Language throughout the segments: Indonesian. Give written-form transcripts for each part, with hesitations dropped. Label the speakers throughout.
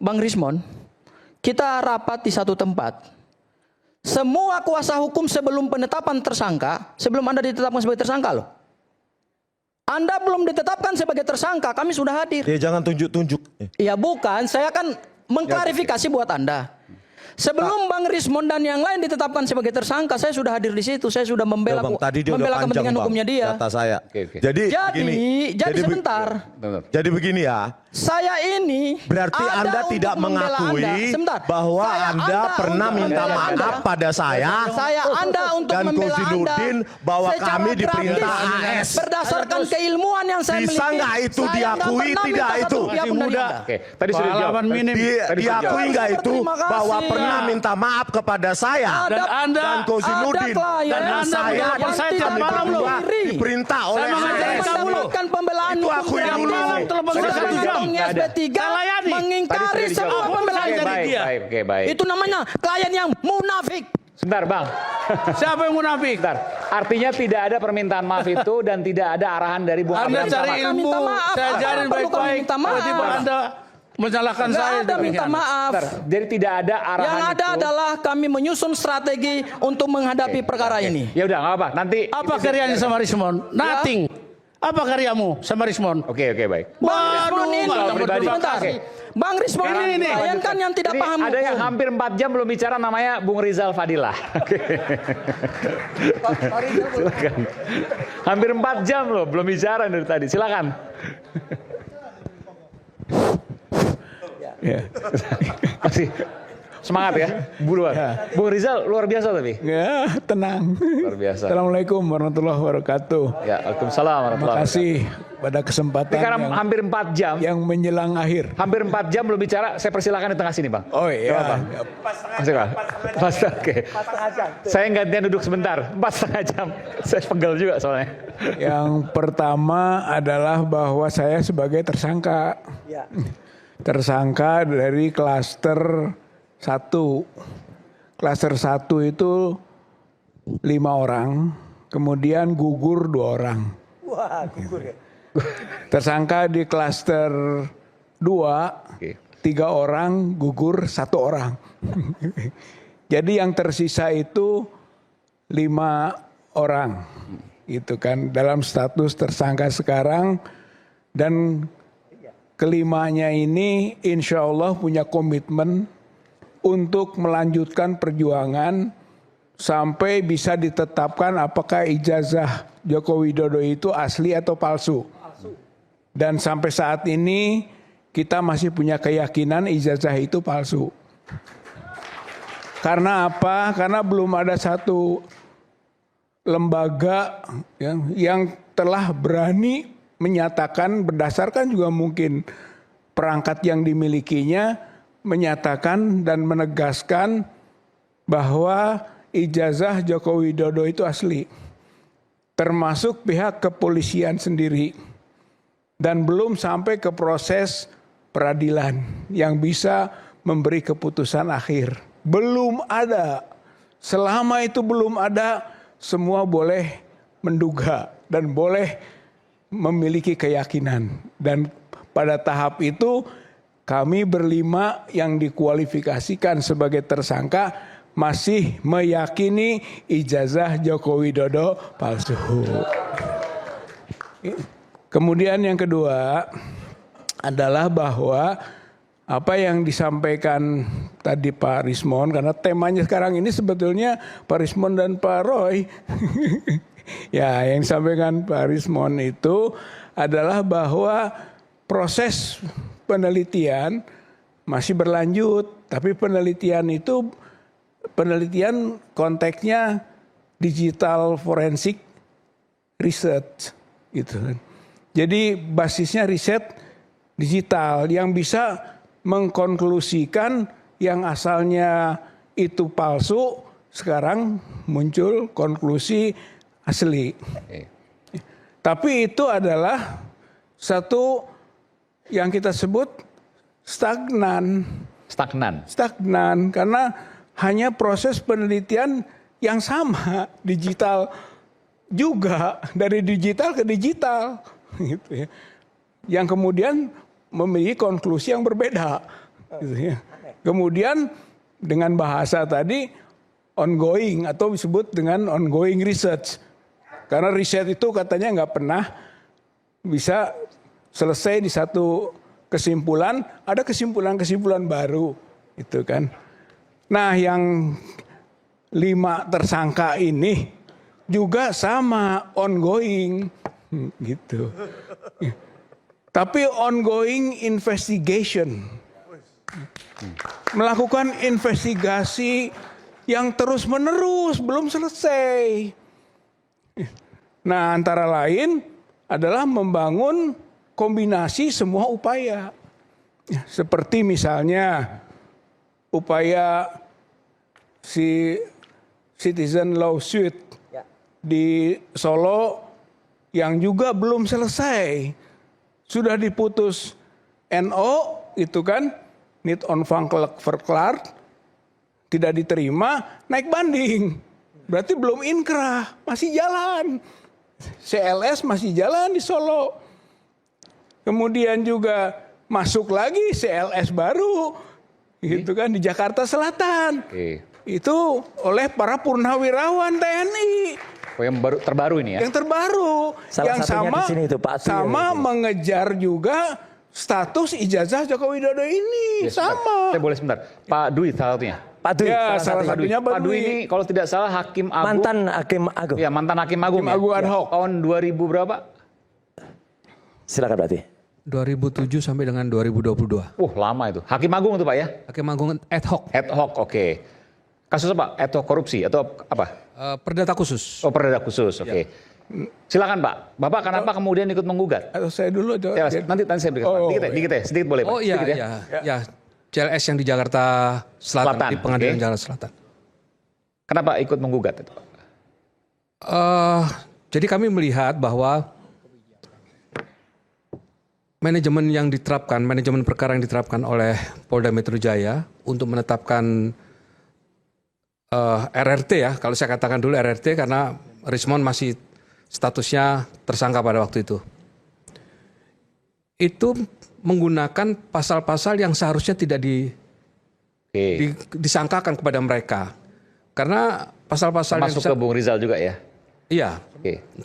Speaker 1: Bang Rismon, kita rapat di satu tempat. Semua kuasa hukum sebelum penetapan tersangka, sebelum Anda ditetapkan sebagai tersangka loh. Anda belum ditetapkan sebagai tersangka, kami sudah hadir.
Speaker 2: Ya jangan tunjuk-tunjuk.
Speaker 1: Ya bukan, saya akan mengklarifikasi buat Anda. Sebelum Bang Rismon dan yang lain ditetapkan sebagai tersangka, saya sudah hadir di situ. Saya sudah membela,
Speaker 2: Tadi dia
Speaker 1: membela
Speaker 2: udah panjang,
Speaker 1: kepentingan
Speaker 2: Bang,
Speaker 1: hukumnya dia.
Speaker 2: kata saya.
Speaker 1: Jadi
Speaker 2: begini.
Speaker 1: sebentar.
Speaker 2: Jadi begini ya.
Speaker 1: Saya ini
Speaker 2: Berarti Anda tidak mengakui bahwa Anda pernah minta maaf pada saya
Speaker 1: Anda untuk
Speaker 2: dan
Speaker 1: membela
Speaker 2: Kozinudin
Speaker 1: Anda
Speaker 2: bahwa
Speaker 1: secara
Speaker 2: kami diperintah
Speaker 1: gratis,
Speaker 2: AS.
Speaker 1: berdasarkan keilmuan yang saya miliki.
Speaker 2: Bisa nggak itu
Speaker 1: Saya
Speaker 2: diakui
Speaker 1: nggak pernah
Speaker 2: tidak
Speaker 1: minta
Speaker 2: itu?
Speaker 1: satu rupiah pun dari Anda.
Speaker 3: Oke, tadi sudah dijawab.
Speaker 2: Diakui nggak itu
Speaker 1: Terima kasih.
Speaker 2: bahwa pernah minta maaf kepada saya
Speaker 1: Dan
Speaker 4: Anda
Speaker 2: dan Kozinudin
Speaker 1: dan
Speaker 2: saya
Speaker 4: tiap malam loh.
Speaker 2: diperintah oleh
Speaker 4: Saya mengajari
Speaker 2: AS.
Speaker 4: kamu loh.
Speaker 1: mendapatkan pembelaan
Speaker 2: Itu
Speaker 1: hukum
Speaker 2: akui
Speaker 1: gratis.
Speaker 2: dulu.
Speaker 4: Telepon
Speaker 1: Sudah
Speaker 4: 1 jam.
Speaker 1: SP3
Speaker 4: Layani.
Speaker 1: mengingkari
Speaker 3: Tadi sudah
Speaker 1: semua
Speaker 3: dijawab.
Speaker 1: pembelaan
Speaker 4: Oke,
Speaker 1: hukum.
Speaker 4: baik. dia.
Speaker 3: Oke, baik.
Speaker 1: Itu namanya klien yang munafik.
Speaker 3: Sebentar, Bang.
Speaker 4: Siapa yang munafik?
Speaker 3: Sebentar. Artinya tidak ada permintaan maaf itu dan tidak ada arahan dari Bung
Speaker 4: Anda
Speaker 3: Abdul
Speaker 4: cari
Speaker 3: Samad.
Speaker 4: ilmu,
Speaker 1: Minta maaf.
Speaker 4: saya
Speaker 1: Apa
Speaker 4: ajarin
Speaker 1: perlu kami
Speaker 4: baik-baik.
Speaker 1: minta maaf?
Speaker 4: Tiba-tiba Anda menyalahkan
Speaker 1: Nggak
Speaker 4: saya.
Speaker 1: ada minta maaf.
Speaker 3: Sebentar. Jadi tidak ada arahan
Speaker 1: Yang ada
Speaker 3: itu.
Speaker 1: adalah kami menyusun strategi untuk menghadapi perkara ini.
Speaker 3: Ya udah, nggak apa. Nanti.
Speaker 4: Apa karyanya sama Rismon? Nothing. Apa karyamu sama Rismon?
Speaker 3: Oke, baik.
Speaker 1: Bang Rismon ini,
Speaker 3: kalau pribadi.
Speaker 1: sebentar.
Speaker 3: Oke.
Speaker 1: Bang Rismon
Speaker 3: Sekarang
Speaker 1: ini klien kan yang tidak
Speaker 3: Ini
Speaker 1: paham
Speaker 3: ada yang
Speaker 1: hukum.
Speaker 3: hampir 4 jam belum bicara, namanya Bung Rizal Fadilah. Oke. Silakan. Hampir 4 jam loh belum bicara dari tadi. Silakan. Ya. Masih semangat ya, buruan. Bung Rizal luar biasa tapi.
Speaker 5: Ya, tenang.
Speaker 3: Luar biasa.
Speaker 5: Assalamualaikum warahmatullahi wabarakatuh.
Speaker 3: Ya, Waalaikumsalam
Speaker 5: Terima
Speaker 3: warahmatullahi
Speaker 5: kasih pada
Speaker 3: Tapi
Speaker 5: kesempatan
Speaker 3: karena
Speaker 5: yang,
Speaker 3: hampir 4 jam,
Speaker 5: yang menjelang akhir.
Speaker 3: hampir 4 jam belum bicara, saya persilakan di tengah sini, Bang.
Speaker 5: Oh
Speaker 3: Gak
Speaker 5: iya.
Speaker 3: apa? Masih Pak? Pas, oke. Saya gantian duduk sebentar, 4,5 jam. Saya pegel juga soalnya.
Speaker 5: Yang pertama adalah bahwa saya sebagai tersangka. Tersangka dari klaster 1. Klaster 1 itu 5 orang, kemudian gugur 2 orang.
Speaker 1: Wah, gugur ya.
Speaker 5: Tersangka di klaster 2,
Speaker 3: Oke.
Speaker 5: 3 orang, gugur 1 orang. Jadi yang tersisa itu 5 orang. Itu kan dalam status tersangka sekarang, dan kelimanya ini insya Allah punya komitmen untuk melanjutkan perjuangan sampai bisa ditetapkan apakah ijazah Joko Widodo itu asli atau palsu. Dan sampai saat ini kita masih punya keyakinan ijazah itu palsu. Karena apa? Karena belum ada satu lembaga yang telah berani menyatakan, berdasarkan juga mungkin perangkat yang dimilikinya, menyatakan dan menegaskan bahwa ijazah Joko Widodo itu asli. Termasuk pihak kepolisian sendiri. Dan belum sampai ke proses peradilan yang bisa memberi keputusan akhir. Belum ada. Selama itu belum ada, semua boleh menduga dan boleh memiliki keyakinan. Dan pada tahap itu kami berlima yang dikualifikasikan sebagai tersangka masih meyakini ijazah Joko Widodo palsu. Kemudian yang kedua adalah bahwa apa yang disampaikan tadi Pak Rismon, karena temanya sekarang ini sebetulnya Pak Rismon dan Pak Roy. Ya, yang disampaikan Pak Rismon itu adalah bahwa proses penelitian masih berlanjut, tapi penelitian itu penelitian konteksnya digital forensik research gitu. Jadi basisnya riset digital yang bisa mengkonklusikan yang asalnya itu palsu, sekarang muncul konklusi asli. Tapi itu adalah satu yang kita sebut stagnan. Stagnan karena hanya proses penelitian yang sama, digital juga, dari digital ke digital gitu ya. Yang kemudian memiliki konklusi yang berbeda. Gitu ya. Kemudian dengan bahasa tadi ongoing atau disebut dengan ongoing research. Karena riset itu katanya nggak pernah bisa selesai di satu kesimpulan, ada kesimpulan-kesimpulan baru, itu kan. Nah, yang 5 tersangka ini juga sama ongoing, gitu. Tapi ongoing investigation, melakukan investigasi yang terus-menerus belum selesai. Nah, antara lain adalah membangun kombinasi semua upaya. Seperti misalnya upaya si citizen lawsuit di Solo yang juga belum selesai. Sudah diputus NO itu kan, need on verklaard, tidak diterima, naik banding. Berarti belum inkrah, masih jalan. CLS masih jalan di Solo. Kemudian juga masuk lagi CLS baru, gitu kan, di Jakarta Selatan. Itu oleh para purnawirawan TNI.
Speaker 3: Oh, yang terbaru ini ya?
Speaker 5: Yang terbaru.
Speaker 6: Salah
Speaker 5: yang
Speaker 6: satunya di sini itu, Pak Atui
Speaker 5: sama
Speaker 6: ini.
Speaker 5: mengejar juga status ijazah Joko Widodo ini. Sama.
Speaker 3: Saya boleh sebentar. Pak Dwi salah satunya.
Speaker 6: Pak Dwi,
Speaker 5: Ya, salah satunya
Speaker 3: Pak Dwi ini kalau tidak salah Hakim Agung.
Speaker 6: mantan Hakim Agung.
Speaker 3: Ya, mantan Hakim Agung.
Speaker 5: Hakim Agung ad hoc.
Speaker 3: Tahun 2000 berapa?
Speaker 6: Silakan berarti.
Speaker 7: 2007 sampai dengan 2022.
Speaker 3: Lama itu. Hakim Agung itu Pak ya?
Speaker 7: Hakim Agung ad hoc.
Speaker 3: Ad hoc, oke. Kasus apa? Ad hoc korupsi atau apa?
Speaker 7: Perdata khusus.
Speaker 3: Oh, perdata khusus, oke. Silakan Pak. Bapak kenapa kemudian ikut menggugat?
Speaker 5: Atau saya dulu jawab.
Speaker 3: Ya, nanti saya berikan.
Speaker 5: Oh,
Speaker 3: dikit ya, sedikit boleh Pak.
Speaker 7: Oh iya,
Speaker 3: Sedikit
Speaker 7: iya. CLS yang di Jakarta Selatan, di Pengadilan Jakarta Selatan.
Speaker 3: Kenapa ikut menggugat itu Pak?
Speaker 7: Jadi kami melihat bahwa manajemen perkara yang diterapkan oleh Polda Metro Jaya untuk menetapkan RRT ya, kalau saya katakan dulu RRT karena Rismond masih statusnya tersangka pada waktu itu. Itu menggunakan pasal-pasal yang seharusnya tidak disangkakan kepada mereka. Karena pasal-pasal
Speaker 3: masuk ke Bung Rizal juga ya?
Speaker 7: Iya,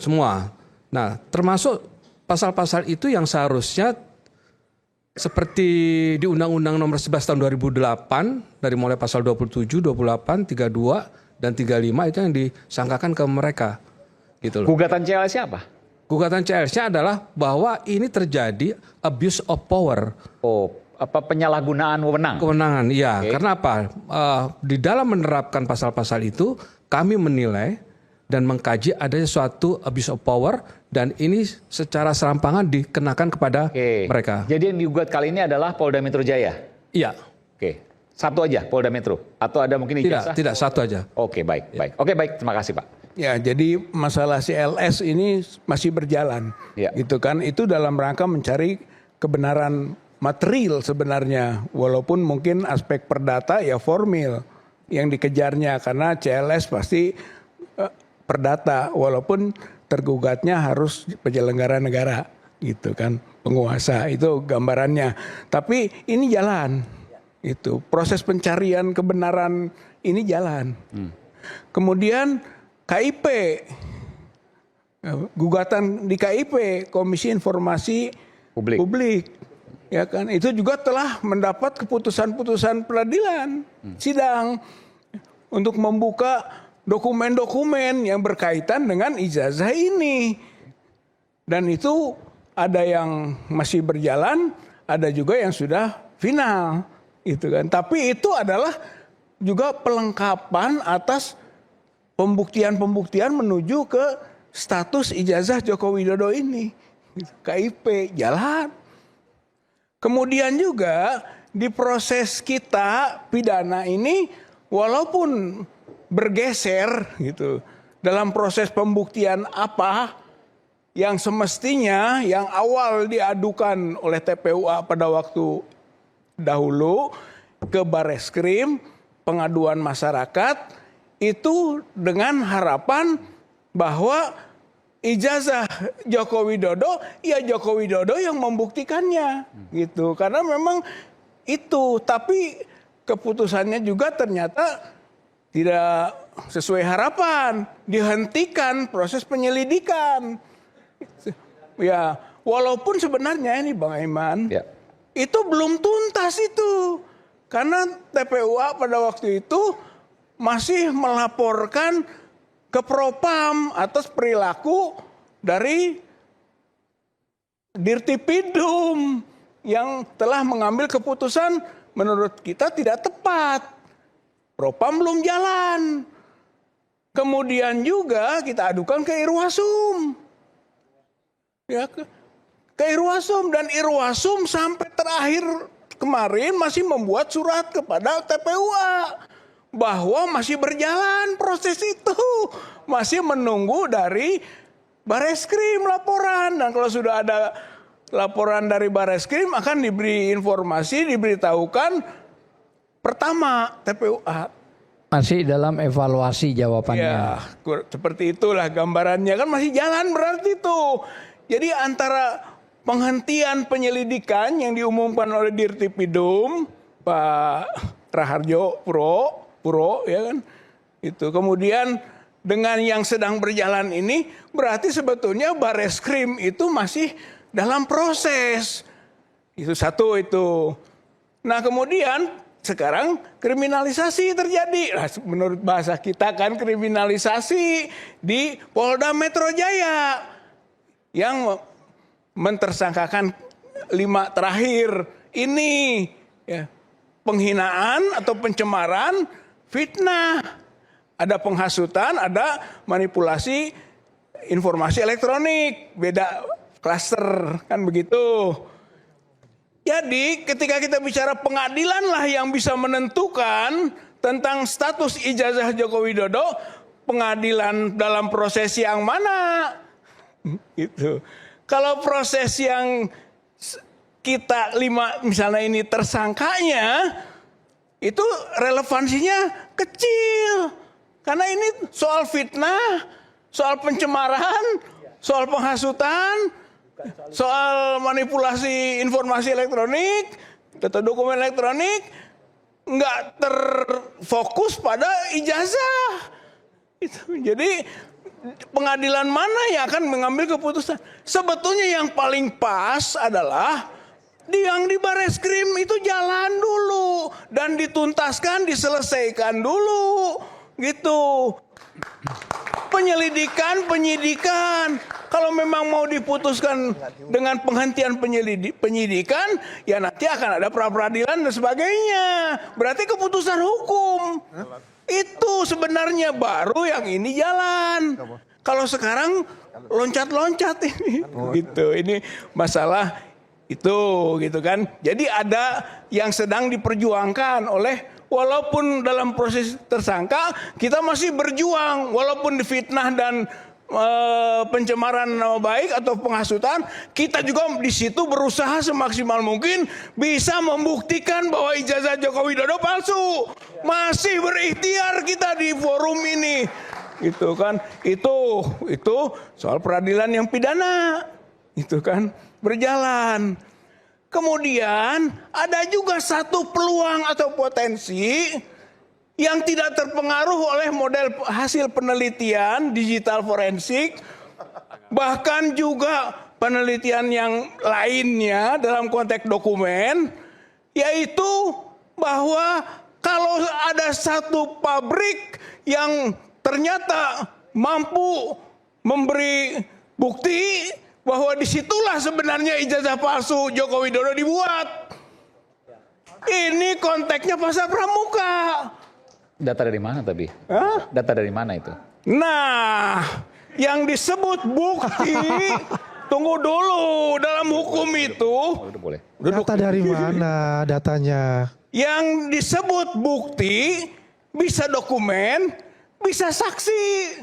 Speaker 7: semua. Nah, termasuk pasal-pasal itu yang seharusnya seperti di Undang-Undang Nomor 11 Tahun 2008 dari mulai pasal 27, 28, 32 dan 35 itu yang disangkakan ke mereka. Gitu loh.
Speaker 3: Gugatan CLS siapa?
Speaker 7: Gugatan CLS-nya adalah bahwa ini terjadi abuse of power.
Speaker 3: Oh, apa penyalahgunaan wewenang?
Speaker 7: Kewenangan, iya. Karena apa? Di dalam menerapkan pasal-pasal itu kami menilai dan mengkaji adanya suatu abuse of power dan ini secara serampangan dikenakan kepada mereka.
Speaker 3: Jadi yang digugat kali ini adalah Polda Metro Jaya?
Speaker 7: Iya.
Speaker 3: Oke. Satu aja Polda Metro? Atau ada mungkin ijazah?
Speaker 7: Tidak, satu aja.
Speaker 3: Oke, baik. Oke, baik. Terima kasih Pak.
Speaker 5: Ya, jadi masalah CLS ini masih berjalan, gitu kan? Itu dalam rangka mencari kebenaran material sebenarnya, walaupun mungkin aspek perdata ya formil yang dikejarnya karena CLS pasti perdata, walaupun tergugatnya harus penyelenggara negara, gitu kan? Penguasa itu gambarannya. Tapi ini jalan, itu proses pencarian kebenaran ini jalan. Kemudian KIP, gugatan di KIP, Komisi Informasi Publik, ya kan, itu juga telah mendapat keputusan-putusan peradilan, sidang untuk membuka dokumen-dokumen yang berkaitan dengan ijazah ini, dan itu ada yang masih berjalan, ada juga yang sudah final, itu kan. Tapi itu adalah juga pelengkapan atas pembuktian-pembuktian menuju ke status ijazah Joko Widodo ini. KIP jalan. Kemudian juga di proses kita pidana ini walaupun bergeser gitu dalam proses pembuktian apa yang semestinya yang awal diadukan oleh TPUA pada waktu dahulu ke Bareskrim, pengaduan masyarakat, itu dengan harapan bahwa ijazah Joko Widodo, ya Joko Widodo yang membuktikannya, gitu. Karena memang itu, tapi keputusannya juga ternyata tidak sesuai harapan, dihentikan proses penyelidikan. Ya, walaupun sebenarnya ini Bang Aiman,
Speaker 3: Ya.
Speaker 5: itu belum tuntas itu. Karena TPUA pada waktu itu masih melaporkan ke Propam atas perilaku dari Dirtipidum yang telah mengambil keputusan menurut kita tidak tepat. Propam belum jalan. Kemudian juga kita adukan ke Irwasum. Ya, ke Irwasum, dan Irwasum sampai terakhir kemarin masih membuat surat kepada TPUA bahwa masih berjalan proses itu, masih menunggu dari Bareskrim laporan, dan kalau sudah ada laporan dari Bareskrim akan diberi informasi, diberitahukan pertama TPUA.
Speaker 1: Masih dalam evaluasi jawabannya.
Speaker 5: Ya, seperti itulah gambarannya, kan masih jalan berarti itu. Jadi antara penghentian penyelidikan yang diumumkan oleh Dirtipidum, Pak Raharjo Puro, ya kan, itu kemudian dengan yang sedang berjalan ini, berarti sebetulnya Bareskrim itu masih dalam proses. Itu satu itu. Nah kemudian sekarang kriminalisasi terjadi. Nah, menurut bahasa kita kan kriminalisasi di Polda Metro Jaya yang mentersangkakan 5 terakhir ini, ya, penghinaan atau pencemaran, fitnah, ada penghasutan, ada manipulasi informasi elektronik, beda klaster kan begitu. Jadi ketika kita bicara pengadilan lah yang bisa menentukan tentang status ijazah Joko Widodo, pengadilan dalam proses yang mana? Gitu. Kalau proses yang kita 5 misalnya ini tersangkanya, itu relevansinya kecil. Karena ini soal fitnah, soal pencemaran, soal penghasutan, soal manipulasi informasi elektronik, data dokumen elektronik, nggak terfokus pada ijazah. Jadi pengadilan mana yang akan mengambil keputusan? Sebetulnya yang paling pas adalah yang di Bareskrim itu jalan dulu dan dituntaskan, diselesaikan dulu, gitu. Penyidikan. Kalau memang mau diputuskan dengan penghentian penyidikan, ya nanti akan ada pra-peradilan dan sebagainya. Berarti keputusan hukum. Itu sebenarnya baru yang ini jalan. Kalau sekarang loncat-loncat ini. Gitu. Ini masalah itu gitu kan. Jadi ada yang sedang diperjuangkan oleh, walaupun dalam proses tersangka kita masih berjuang, walaupun difitnah dan pencemaran nama baik atau penghasutan, kita juga di situ berusaha semaksimal mungkin bisa membuktikan bahwa ijazah Joko Widodo palsu. Masih berikhtiar kita di forum ini, gitu kan? Itu soal peradilan yang pidana, itu kan berjalan. Kemudian ada juga satu peluang atau potensi yang tidak terpengaruh oleh model hasil penelitian digital forensik, bahkan juga penelitian yang lainnya dalam konteks dokumen, yaitu bahwa kalau ada satu pabrik yang ternyata mampu memberi bukti bahwa disitulah sebenarnya ijazah palsu Joko Widodo dibuat. Ini konteksnya pasar pramuka.
Speaker 3: Data dari mana tapi?
Speaker 5: Hah?
Speaker 3: Data dari mana itu?
Speaker 5: Nah, yang disebut bukti, tunggu dulu, dalam hukum itu.
Speaker 3: Udah boleh.
Speaker 8: Data dari mana datanya?
Speaker 5: Yang disebut bukti bisa dokumen, bisa saksi.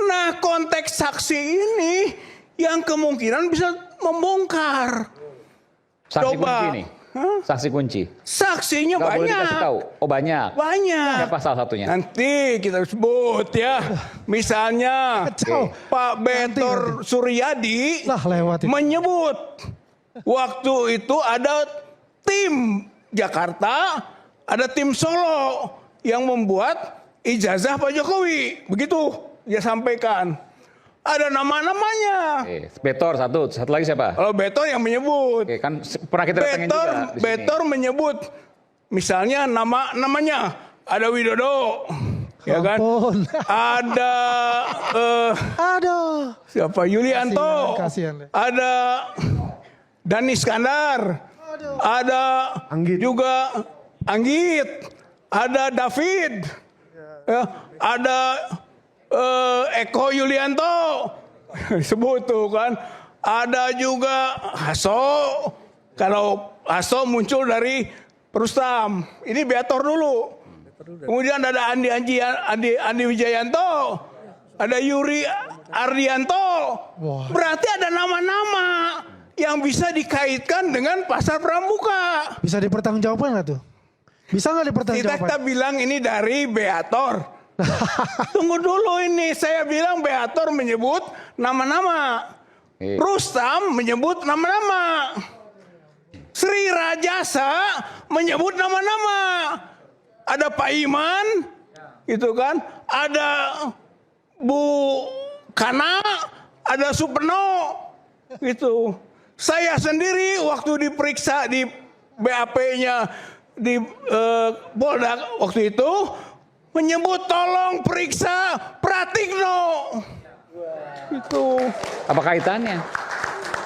Speaker 5: Nah, konteks saksi ini yang kemungkinan bisa membongkar.
Speaker 3: Saksi
Speaker 5: Coba.
Speaker 3: kunci nih.
Speaker 5: Hah?
Speaker 3: Saksi kunci.
Speaker 5: Saksinya
Speaker 3: Nggak boleh dikasih
Speaker 5: banyak.
Speaker 3: tahu. Oh banyak.
Speaker 5: Banyak.
Speaker 3: Siapa salah satunya?
Speaker 5: Nanti kita sebut ya. Misalnya
Speaker 8: Kacau.
Speaker 5: Pak Betor Suryadi
Speaker 8: Lah lewat itu.
Speaker 5: menyebut waktu itu ada tim Jakarta, ada tim Solo yang membuat ijazah Pak Jokowi. Begitu dia sampaikan. Ada nama-namanya.
Speaker 3: Betor satu lagi siapa?
Speaker 5: Kalau Betor yang menyebut.
Speaker 3: Oke, kan pernah kita datangin juga di sini.
Speaker 5: Betor menyebut misalnya namanya ada Widodo, ya kan?
Speaker 8: Ampun.
Speaker 5: Ada
Speaker 8: Aduh.
Speaker 5: siapa? Yulianto.
Speaker 8: Kasihan deh.
Speaker 5: Ada Dani Iskandar. Ada juga Anggit. Ada David. Ya, ada Eko Yulianto. Disebut tuh kan. Ada juga Hasso. Kalau Hasso muncul dari Rustam. Ini Beator dulu. Kemudian ada Andi Wijayanto. Ada Yuri Ardianto. Berarti ada nama-nama yang bisa dikaitkan dengan pasar pramuka.
Speaker 8: Bisa dipertanggungjawabkan nggak tuh? Bisa nggak dipertanggungjawabkan?
Speaker 5: Kita bilang ini dari Beator. Tunggu dulu ini, saya bilang Beator menyebut nama-nama. Rustam menyebut nama-nama. Sri Rajasa menyebut nama-nama. Ada Pak Iman, gitu kan? Ada Bu Kana, ada Supeno, gitu. Saya sendiri waktu diperiksa di BAP-nya di Polda waktu itu menyebut tolong periksa Pratikno. Itu.
Speaker 3: Apa kaitannya?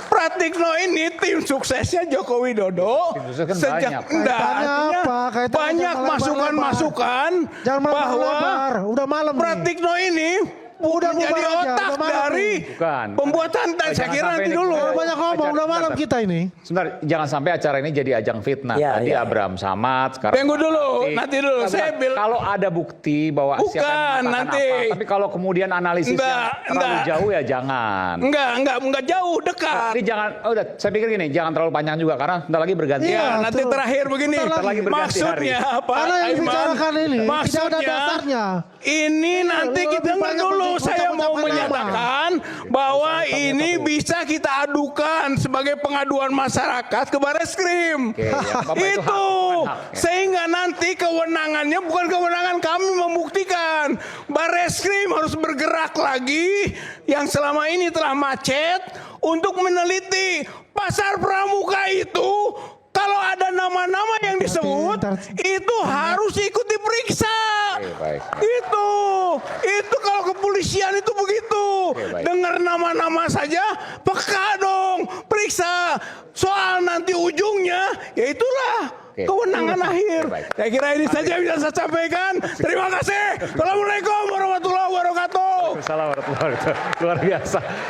Speaker 5: Pratikno ini tim suksesnya Joko Widodo.
Speaker 3: Tim sukses kan
Speaker 5: Sejak
Speaker 3: banyak.
Speaker 5: enggak,
Speaker 8: Kaitannya
Speaker 5: artinya
Speaker 8: apa? Kaitannya
Speaker 5: banyak
Speaker 8: jangan
Speaker 5: masukan-masukan
Speaker 8: Jangan
Speaker 5: bahwa
Speaker 8: melebar. Udah malam nih.
Speaker 5: Pratikno ini
Speaker 8: Udah
Speaker 5: menjadi
Speaker 8: bubar aja,
Speaker 5: otak
Speaker 8: udah malam
Speaker 5: dari
Speaker 3: Bukan.
Speaker 5: pembuatan.
Speaker 3: Jangan
Speaker 5: Saya kira
Speaker 3: sampai
Speaker 5: nanti
Speaker 3: ini
Speaker 5: dulu.
Speaker 8: Udah banyak ngomong, udah malam kita ini.
Speaker 3: Sebentar, jangan sampai acara ini jadi ajang fitnah.
Speaker 6: Ya,
Speaker 3: Tadi
Speaker 6: ya.
Speaker 3: Abraham Samad, sekarang
Speaker 5: Tunggu dulu, nanti dulu.
Speaker 3: Nah,
Speaker 5: Saya
Speaker 3: bukan. Kalau ada bukti bahwa
Speaker 5: Bukan,
Speaker 3: siapa yang mengatakan
Speaker 5: nanti.
Speaker 3: apa, tapi kalau kemudian analisis yang terlalu jauh ya jangan.
Speaker 5: Enggak jauh, dekat.
Speaker 3: Ini jangan, udah saya pikir gini, jangan terlalu panjang juga karena bentar lagi berganti.
Speaker 8: Iya,
Speaker 5: Ya, nanti
Speaker 8: tuh.
Speaker 5: terakhir begini.
Speaker 8: Bentar
Speaker 3: lagi berganti
Speaker 5: Maksudnya apa?
Speaker 8: Karena yang
Speaker 5: Aiman?
Speaker 8: dibicarakan ini tidak ada
Speaker 5: Maksudnya
Speaker 8: dasarnya.
Speaker 5: ini nanti
Speaker 8: lebih
Speaker 5: kita
Speaker 8: banyak
Speaker 5: dulu. Saya mau
Speaker 8: ucap-ucapan
Speaker 5: menyatakan bahwa ini bisa kita adukan sebagai pengaduan masyarakat ke Barreskrim.
Speaker 3: Oke, ya, Bapak, itu
Speaker 5: Itu
Speaker 3: hak, bukan hak, ya.
Speaker 5: sehingga nanti kewenangannya bukan kewenangan kami membuktikan. Barreskrim harus bergerak lagi yang selama ini telah macet untuk meneliti pasar pramuka itu. Kalau ada nama-nama yang disebut, itu harus ikut diperiksa.
Speaker 3: Oke, baik.
Speaker 5: Itu kalau kepolisian itu begitu.
Speaker 3: baik.
Speaker 5: Dengar nama-nama saja, peka dong, periksa. Soal nanti ujungnya, ya itulah
Speaker 3: Oke.
Speaker 5: kewenangan akhir.
Speaker 3: baik.
Speaker 5: Saya kira ini saja yang bisa saya sampaikan. Terima kasih. Assalamualaikum warahmatullahi wabarakatuh.
Speaker 3: Salah, luar biasa.